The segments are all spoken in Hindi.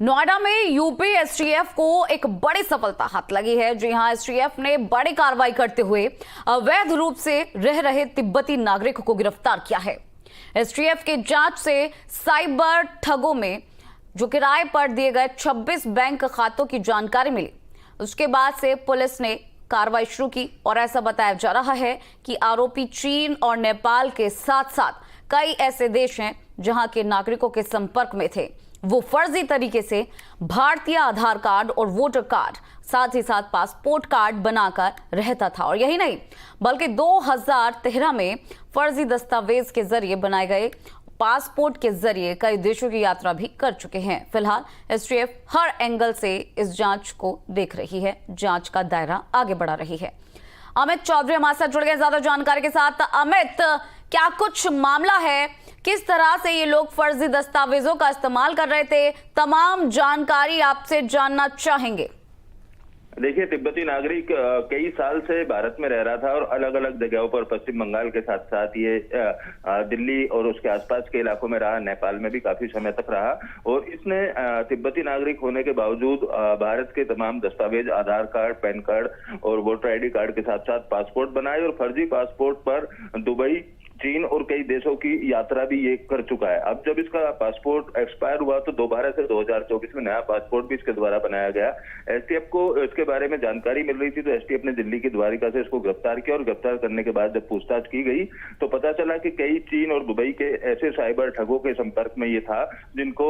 नोएडा में यूपी एसटीएफ को एक बड़ी सफलता हाथ लगी है। जी हां, एसटीएफ ने बड़ी कार्रवाई करते हुए अवैध रूप से रह रहे तिब्बती नागरिक को गिरफ्तार किया है। एसटीएफ की जांच से साइबर ठगों में जो किराए पर दिए गए 26 बैंक खातों की जानकारी मिली। उसके बाद से पुलिस ने कार्रवाई शुरू की और ऐसा बताया जा रहा है कि आरोपी चीन और नेपाल के साथ साथ कई ऐसे देश हैं जहां के नागरिकों के संपर्क में थे। वो फर्जी तरीके से भारतीय आधार कार्ड और वोटर कार्ड साथ ही साथ पासपोर्ट कार्ड बनाकर रहता था। और यही नहीं बल्कि 2013 में फर्जी दस्तावेज के जरिए बनाए गए पासपोर्ट के जरिए कई देशों की यात्रा भी कर चुके हैं। फिलहाल एसटीएफ हर एंगल से इस जांच को देख रही है, जांच का दायरा आगे बढ़ा रही है। अमित चौधरी हमारे साथ जुड़ गए ज्यादा जानकारी के साथ। अमित, क्या कुछ मामला है, किस तरह से ये लोग फर्जी दस्तावेजों का इस्तेमाल कर रहे थे, तमाम जानकारी आपसे जानना चाहेंगे। देखिए, तिब्बती नागरिक कई साल से भारत में रह रहा था और अलग अलग जगहों पर पश्चिम बंगाल के साथ साथ ये दिल्ली और उसके आसपास के इलाकों में रहा, नेपाल में भी काफी समय तक रहा। और इसने तिब्बती नागरिक होने के बावजूद भारत के तमाम दस्तावेज, आधार कार्ड, पैन कार्ड और वोटर आईडी कार्ड के साथ साथ पासपोर्ट बनाए और फर्जी पासपोर्ट पर दुबई, चीन और कई देशों की यात्रा भी ये कर चुका है। अब जब इसका पासपोर्ट एक्सपायर हुआ तो दोबारा से 2024 में नया पासपोर्ट भी इसके द्वारा बनाया गया। एसटीएफ को इसके बारे में जानकारी मिल रही थी तो एसटीएफ ने दिल्ली की द्वारिका से इसको गिरफ्तार किया और गिरफ्तार करने के बाद जब पूछताछ की गई तो पता चला कि कई चीन और दुबई के ऐसे साइबर ठगों के संपर्क में ये था जिनको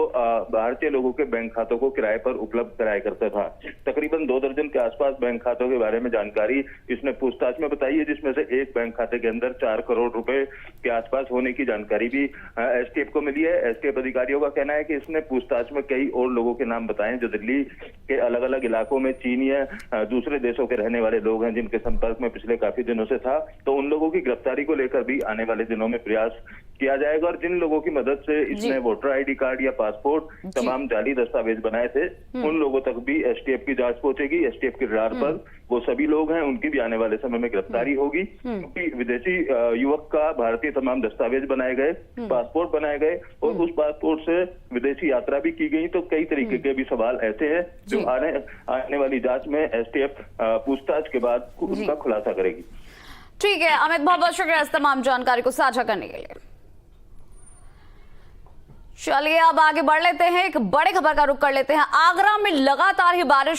भारतीय लोगों के बैंक खातों को किराए पर उपलब्ध कराया करता था। तकरीबन 2 दर्जन के आसपास बैंक खातों के बारे में जानकारी इसने पूछताछ में बताई है, जिसमें से एक बैंक खाते के अंदर 4 करोड़ रुपए के आसपास होने की जानकारी भी एसटीएफ को मिली है। एसटीएफ अधिकारियों का कहना है कि इसने पूछताछ में कई और लोगों के नाम बताए जो दिल्ली के अलग अलग इलाकों में चीनी या दूसरे देशों के रहने वाले लोग हैं जिनके संपर्क में पिछले काफी दिनों से था। तो उन लोगों की गिरफ्तारी को लेकर भी आने वाले दिनों में प्रयास किया जाएगा और जिन लोगों की मदद से इसने वोटर आईडी कार्ड या पासपोर्ट तमाम जाली दस्तावेज बनाए थे उन लोगों तक भी एसटीएफ की जांच पहुंचेगी। एसटीएफ के रडार पर वो सभी लोग हैं, उनकी भी आने वाले समय में गिरफ्तारी होगी क्योंकि विदेशी युवक का भारतीय तमाम दस्तावेज बनाए गए, पासपोर्ट बनाए गए और उस पासपोर्ट से विदेशी यात्रा भी की गई। तो कई तरीके के भी सवाल ऐसे हैं जो आने वाली जांच में एसटीएफ पूछताछ के बाद उनका खुलासा करेगी। ठीक है अमित, बहुत बहुत शुक्रिया इस तमाम जानकारी को साझा करने के लिए। चलिए अब आगे बढ़ लेते हैं, एक बड़ी खबर का रुख कर लेते हैं। आगरा में लगातार ही बारिश